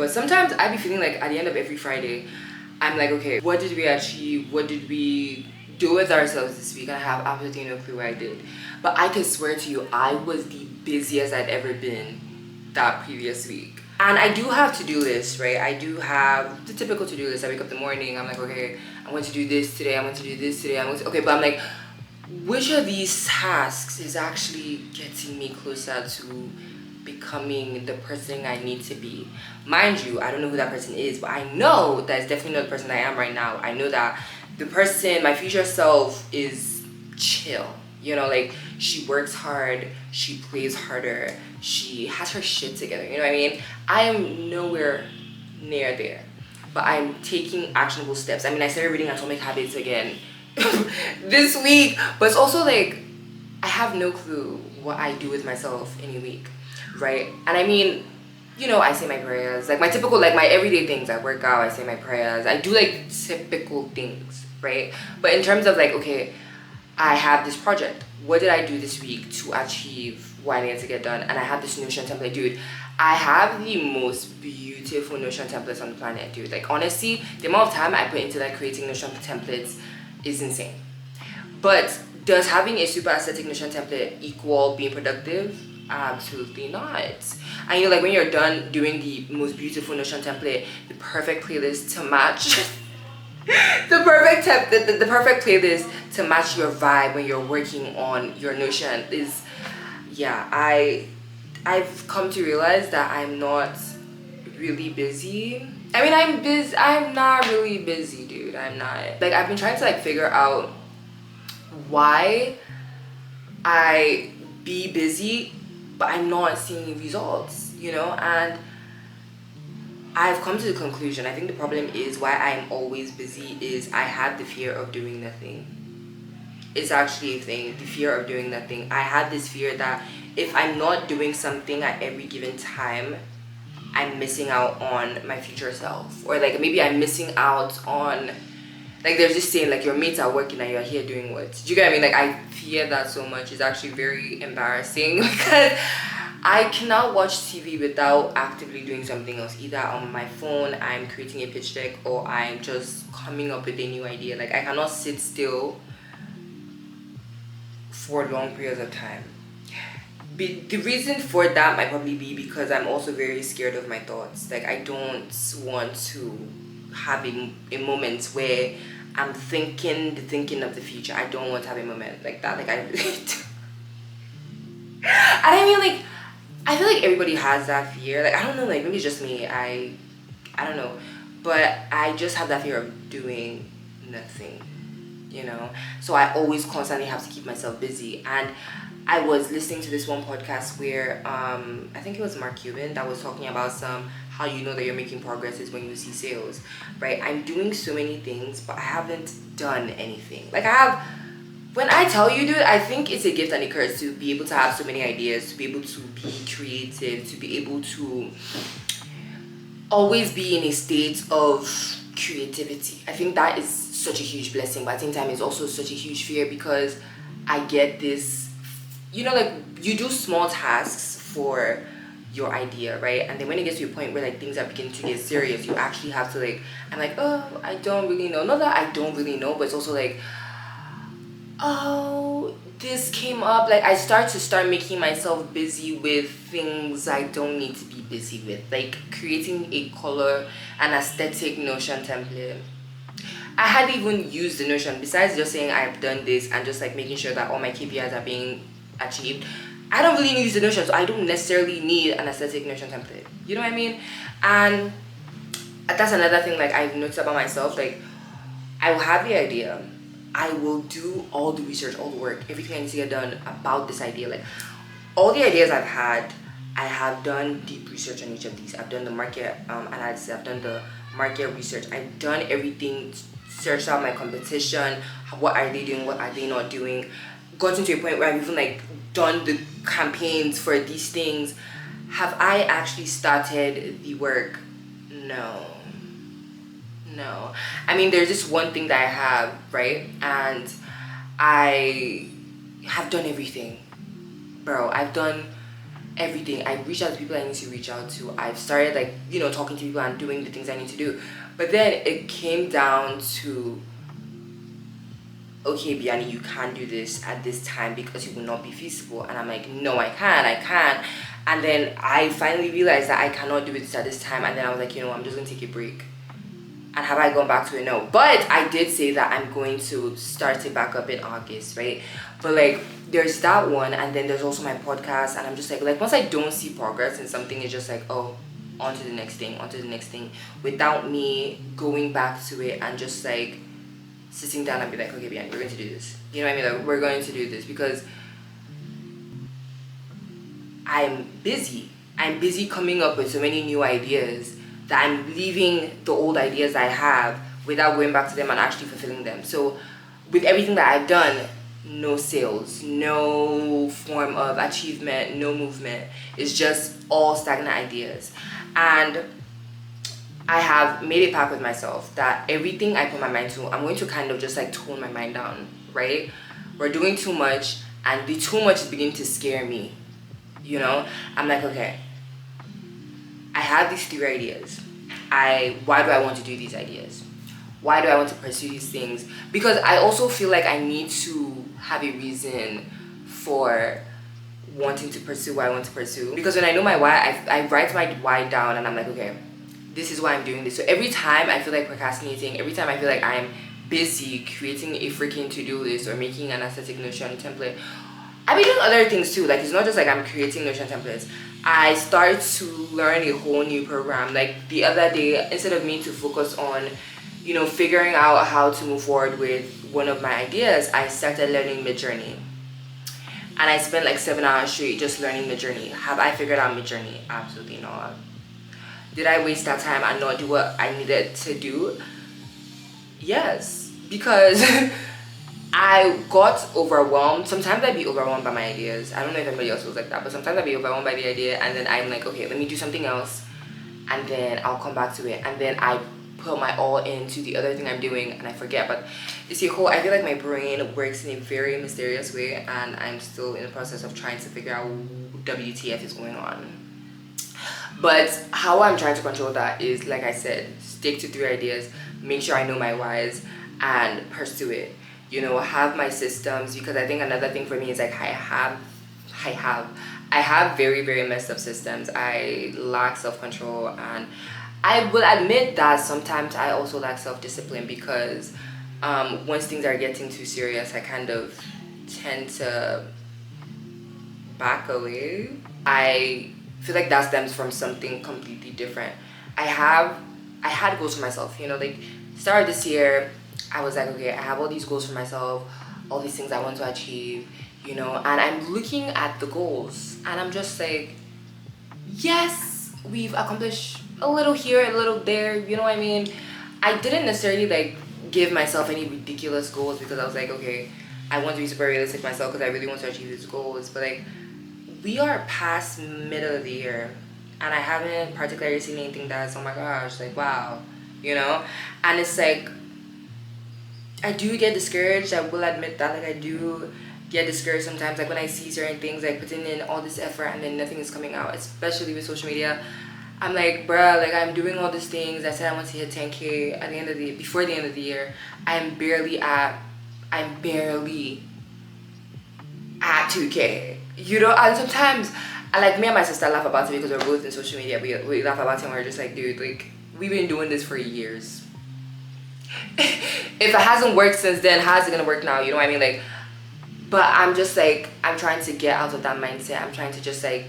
because sometimes I be feeling like at the end of every Friday, I'm like, okay, what did we achieve? What did we do with ourselves this week? And I have absolutely no clue what I did. But I can swear to you, I was the busiest I'd ever been that previous week. And I do have to-do lists, right? I do have the typical to-do list. I wake up in the morning, I'm like, okay, I'm going to do this today, I'm going to do this today, okay, but I'm like, which of these tasks is actually getting me closer to becoming the person I need to be? Mind you, I don't know who that person is, but I know that it's definitely not the person I am right now. I know that the person, my future self, is chill. You know, like, she works hard, she plays harder, she has her shit together, you know what I mean? I am nowhere near there, but I'm taking actionable steps. I mean, I started reading Atomic Habits again this week, but it's also like, I have no clue what I do with myself in a week, right? And I mean, you know, I say my prayers, like my typical, like my everyday things. I work out, I say my prayers, I do like typical things, right? But in terms of like, okay, I have this project. What did I do this week to achieve what I needed to get done? And I have this Notion template, dude. I have the most beautiful Notion templates on the planet, dude. Like, honestly, the amount of time I put into like creating Notion templates is insane. But does having a super aesthetic Notion template equal being productive? Absolutely not. And you know, like when you're done doing the most beautiful Notion template, the perfect playlist to match the perfect playlist to match your vibe when you're working on your Notion is, yeah, I've come to realize that I'm not really busy. I mean, I'm not really busy, dude. I'm not. Like, I've been trying to like figure out why I be busy but I'm not seeing results, you know? And I've come to the conclusion, I think the problem is why I'm always busy is I had the fear of doing nothing. It's actually a thing, the fear of doing nothing. I had this fear that if I'm not doing something at every given time, I'm missing out on my future self. Or like maybe I'm missing out on, like there's this saying, like your mates are working and you're here doing what? Do you get what I mean? Like I fear that so much. It's actually very embarrassing because I cannot watch TV without actively doing something else. Either on my phone, I'm creating a pitch deck, or I'm just coming up with a new idea. Like I cannot sit still for long periods of time. The reason for that might probably be because I'm also very scared of my thoughts. Like I don't want to have a moment where I'm thinking of the future. I don't want to have a moment like that. Like I really do. And I mean, like, I feel like everybody has that fear. Like I don't know, like maybe it's just me. I don't know, but I just have that fear of doing nothing, you know. So I always constantly have to keep myself busy. And I was listening to this one podcast where I think it was Mark Cuban that was talking about how you know that you're making progress is when you see sales, right? I'm doing so many things, but I haven't done anything. Like I have. When I tell you, dude, I think it's a gift and a curse to be able to have so many ideas, to be able to be creative, to be able to always be in a state of creativity. I think that is such a huge blessing, but at the same time, it's also such a huge fear because I get this, you know, like you do small tasks for your idea, right? And then when it gets to a point where like things are beginning to get serious, you actually have to like, I'm like, oh, I don't really know. Not that I don't really know, but it's also like, oh, this came up. Like I start making myself busy with things I don't need to be busy with, like creating a color and aesthetic Notion template. I hadn't even used the Notion besides just saying I've done this and just like making sure that all my KPIs are being achieved. I don't really use the Notion, so I don't necessarily need an aesthetic Notion template, you know what I mean? And that's another thing like I've noticed about myself. Like I will have the idea, I will do all the research, all the work, everything I need to get done about this idea. Like all the ideas I've had, I have done deep research on each of these. I've done the market analysis, I've done the market research, I've done everything, searched out my competition, what are they doing, what are they not doing, gotten to a point where I've even like done the campaigns for these things. Have I actually started the work? No. I mean, there's this one thing that I have, right? And I have done everything. Bro, I've done everything. I reached out to people I need to reach out to. I've started like, talking to people and doing the things I need to do. But then it came down to, okay, Biani, you can't do this at this time because it will not be feasible. And I'm like, no, I can't. And then I finally realized that I cannot do it at this time. And then I was like, I'm just going to take a break. And have I gone back to it? No. But I did say that I'm going to start it back up in August, right? But like, there's that one. And then there's also my podcast. And I'm just like once I don't see progress in something, it's just like, oh, on to the next thing. Without me going back to it and just like sitting down and be like, okay, Bianca, we're going to do this. You know what I mean? Like, we're going to do this because I'm busy. I'm busy coming up with so many new ideas that I'm leaving the old ideas I have without going back to them and actually fulfilling them. So with everything that I've done, no sales, no form of achievement, no movement. It's just all stagnant ideas. And I have made a pact with myself that everything I put my mind to, I'm going to kind of just like tone my mind down, right? We're doing too much and the too much is beginning to scare me. I'm like, okay, I have these 3 ideas. Why do I want to do these ideas? Why do I want to pursue these things? Because I also feel like I need to have a reason for wanting to pursue what I want to pursue. Because when I know my why, I write my why down and I'm like, okay, this is why I'm doing this. So every time I feel like procrastinating, every time I feel like I'm busy creating a freaking to-do list or making an aesthetic Notion template, I've been doing other things too. Like, it's not just like I'm creating Notion templates. I start to learn a whole new program. Like the other day, instead of me to focus on, figuring out how to move forward with one of my ideas, I started learning Midjourney. And I spent like 7 hours straight just learning Midjourney. Have I figured out Midjourney? Absolutely not. Did I waste that time and not do what I needed to do? Yes, because I got overwhelmed. Sometimes I'd be overwhelmed by my ideas. I don't know if anybody else feels like that, but sometimes I'd be overwhelmed by the idea and then I'm like, okay, let me do something else and then I'll come back to it. And then I put my all into the other thing I'm doing and I forget. But you see, I feel like my brain works in a very mysterious way and I'm still in the process of trying to figure out what WTF is going on. But how I'm trying to control that is, like I said, stick to 3 ideas, make sure I know my whys and pursue it. Have my systems, because I think another thing for me is like I have very, very messed up systems. I lack self-control and I will admit that sometimes I also lack self-discipline because once things are getting too serious, I kind of tend to back away. I feel like that stems from something completely different. I had goals for myself, like start of this year, I was like, okay, I have all these goals for myself, all these things I want to achieve, and I'm looking at the goals and I'm just like, yes, we've accomplished a little here, a little there, you know what I mean? I didn't necessarily like give myself any ridiculous goals because I was like, okay, I want to be super realistic myself because I really want to achieve these goals, but like, we are past middle of the year and I haven't particularly seen anything that's, oh my gosh, like, wow, and it's like, I do get discouraged. I will admit that. Like, I do get discouraged sometimes. Like, when I see certain things, like, putting in all this effort and then nothing is coming out, especially with social media. I'm like, bruh, like, I'm doing all these things. I said I want to hit 10K before the end of the year. I'm barely at 2K. And sometimes, like, me and my sister laugh about it because we're both in social media. We laugh about it and we're just like, dude, like, we've been doing this for years. If it hasn't worked since then, how's it gonna work now? You know what I mean? Like, but I'm just like, I'm trying to get out of that mindset. I'm trying to just like,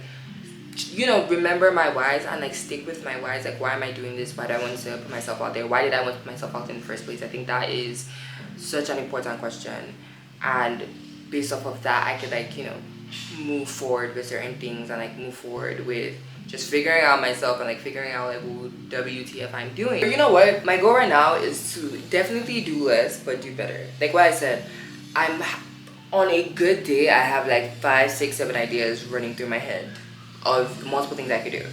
remember my whys and like stick with my whys. Like, why am I doing this? Why do I want to put myself out there? Why did I want to put myself out in the first place? I think that is such an important question. And based off of that, I could like, move forward with certain things and like move forward with just figuring out myself and like figuring out like what WTF I'm doing. You know what? My goal right now is to definitely do less but do better. Like what I said, I'm on a good day, I have like 5, 6, 7 ideas running through my head of multiple things I could do,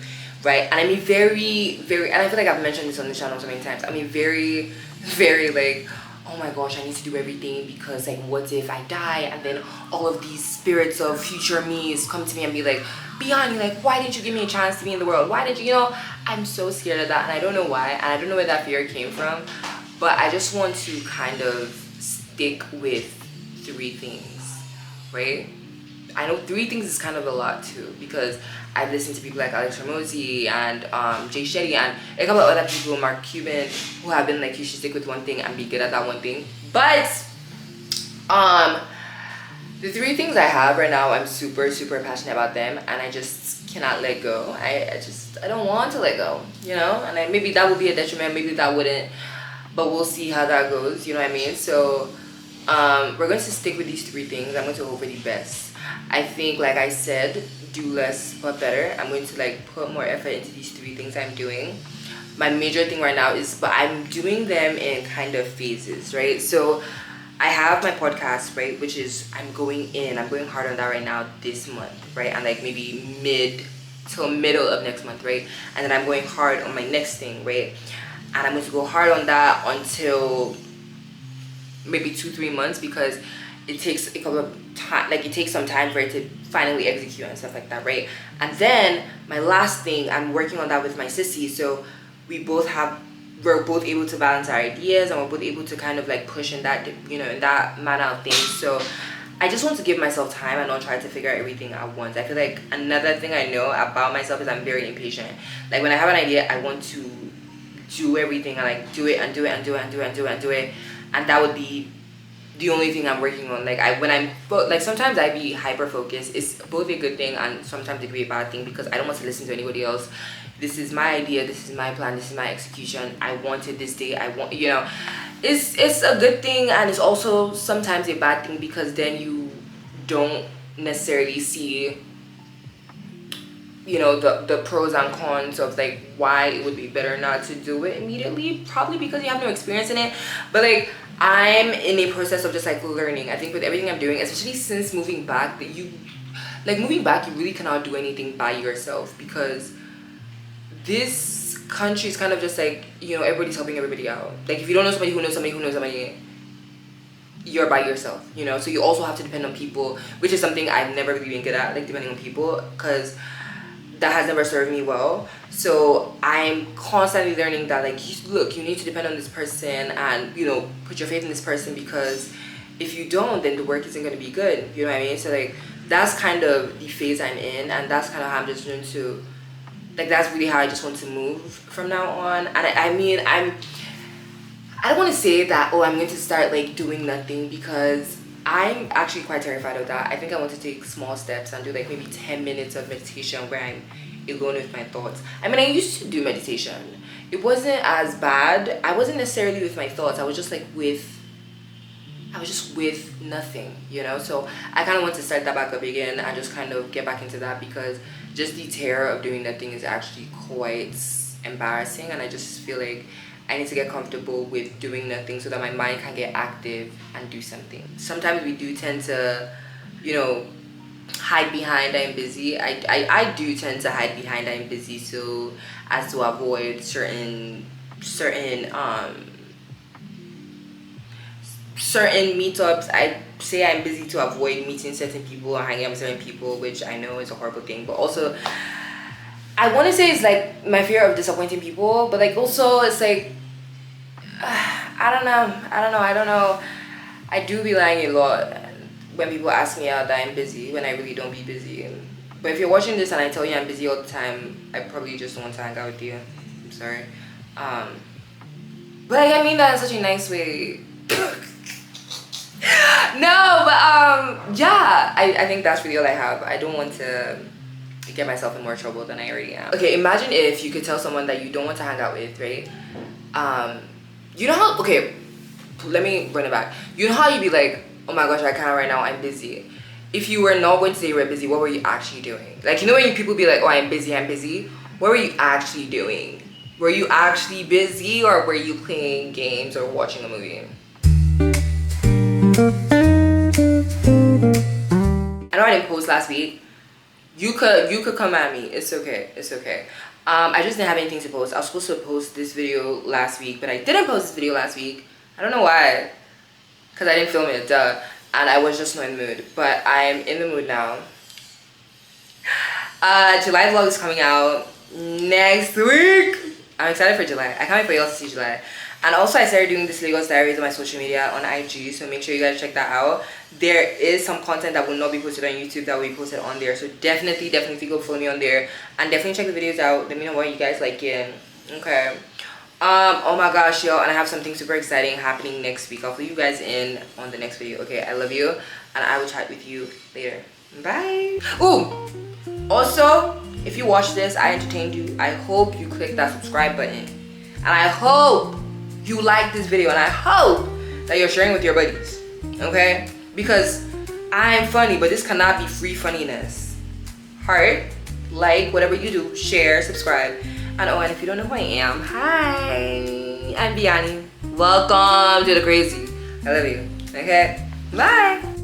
right? And I'm very, very, and I feel like I've mentioned this on the channel so many times, I'm a very, very like oh my gosh, I need to do everything because like what if I die and then all of these spirits of future me's come to me and be like, Biani, like why didn't you give me a chance to be in the world? Why did you, I'm so scared of that, and I don't know why, and I don't know where that fear came from, but I just want to kind of stick with 3 things, right? I know 3 things is kind of a lot too, because I've listened to people like Alex Ramosi and Jay Shetty and a couple of other people, Mark Cuban, who have been like, you should stick with one thing and be good at that one thing. But the 3 things I have right now, I'm super passionate about them, and I just cannot let go. I don't want to let go, and maybe that would be a detriment, maybe that wouldn't, but we'll see how that goes, you know what I mean? So we're going to stick with these 3 things. I'm going to hope for the best. I think, like I said, do less but better. I'm going to like put more effort into these 3 things I'm doing. My major thing right now is, but I'm doing them in kind of phases, right? So I have my podcast, right, which is I'm going hard on that right now this month, right, and like maybe mid till middle of next month, right, and then I'm going hard on my next thing, right, and I'm going to go hard on that until maybe 2-3 months, because it takes a couple of time, like it takes some time for it to finally execute and stuff like that, right? And then my last thing, I'm working on that with my sissy, so we're both able to balance our ideas, and we're both able to kind of like push in that, in that manner of things. So I just want to give myself time and not try to figure out everything at once. I feel like another thing I know about myself is I'm very impatient. Like when I have an idea, I want to do everything and like do it, and that would be the only thing I'm working on. Like sometimes I be hyper focused. It's both a good thing and sometimes it can be a bad thing, because I don't want to listen to anybody else. This is my idea, this is my plan, this is my execution. I want it this day. I want, it's a good thing, and it's also sometimes a bad thing, because then you don't necessarily see the pros and cons of like why it would be better not to do it immediately, probably because you have no experience in it. But like I'm in a process of just like learning. I think with everything I'm doing, especially since moving back, you really cannot do anything by yourself, because this country is kind of just like, everybody's helping everybody out. Like if you don't know somebody who knows somebody who knows somebody, you're by yourself, so you also have to depend on people, which is something I've never really been good at, like depending on people, because that has never served me well. So I'm constantly learning that, like, look, you need to depend on this person and, put your faith in this person, because if you don't, then the work isn't going to be good. You know what I mean? So, like, that's kind of the phase I'm in, and that's kind of how I'm just going to, like, that's really how I just want to move from now on. And I mean, I don't want to say that, I'm going to start, like, doing nothing, because I'm actually quite terrified of that. I think I want to take small steps and do like maybe 10 minutes of meditation where I'm alone with my thoughts. I mean, I used to do meditation. It wasn't as bad. I wasn't necessarily with my thoughts. I was just with nothing, So I kind of want to start that back up again and just kind of get back into that, because just the terror of doing nothing is actually quite embarrassing, and I just feel like I need to get comfortable with doing nothing so that my mind can get active and do something. Sometimes we do tend to, hide behind I'm busy. I do tend to hide behind I'm busy, so as to avoid certain meetups. I say I'm busy to avoid meeting certain people or hanging out with certain people, which I know is a horrible thing, but also I want to say it's like my fear of disappointing people, but like also it's like I don't know. I do be lying a lot when people ask me out that I'm busy, when I really don't be busy. But if you're watching this and I tell you I'm busy all the time, I probably just don't want to hang out with you. I'm sorry. But I mean that in such a nice way. No, but yeah, I think that's really all I have. I don't want to get myself in more trouble than I already am. Okay, imagine if you could tell someone that you don't want to hang out with, right? Okay, let me bring it back. You know how you'd be like, oh my gosh, I can't right now, I'm busy. If you were not going to say you were busy, what were you actually doing? Like, when people be like, oh, I'm busy, what were you actually doing? Were you actually busy, or were you playing games or watching a movie? I know I didn't post last week. You could come at me. It's okay. I just didn't have anything to post. I was supposed to post this video last week, but I didn't post this video last week. I don't know why. because I didn't film it, and I was just not in the mood. But I'm in the mood now. July vlog is coming out next week. I'm excited for July. I can't wait for y'all to see July. And also I started doing this Lagos diaries on my social media on IG, so make sure you guys check that out. There is some content that will not be posted on YouTube that will be posted on there, so definitely go follow me on there and definitely check the videos out. Let me know what you guys like it. Okay. Oh my gosh, y'all, and I have something super exciting happening next week. I'll fill you guys in on the next video. Okay, I love you, and I will chat with you later. Bye. Ooh, also, if you watch this, I entertained you, I hope you click that subscribe button, and I hope you like this video, and I hope that you're sharing with your buddies, okay? Because I'm funny, but this cannot be free funniness. Heart, like, whatever you do, share, subscribe. And oh, and if you don't know who I am, hi, I'm Biani. Welcome to the crazy. I love you. Okay, bye.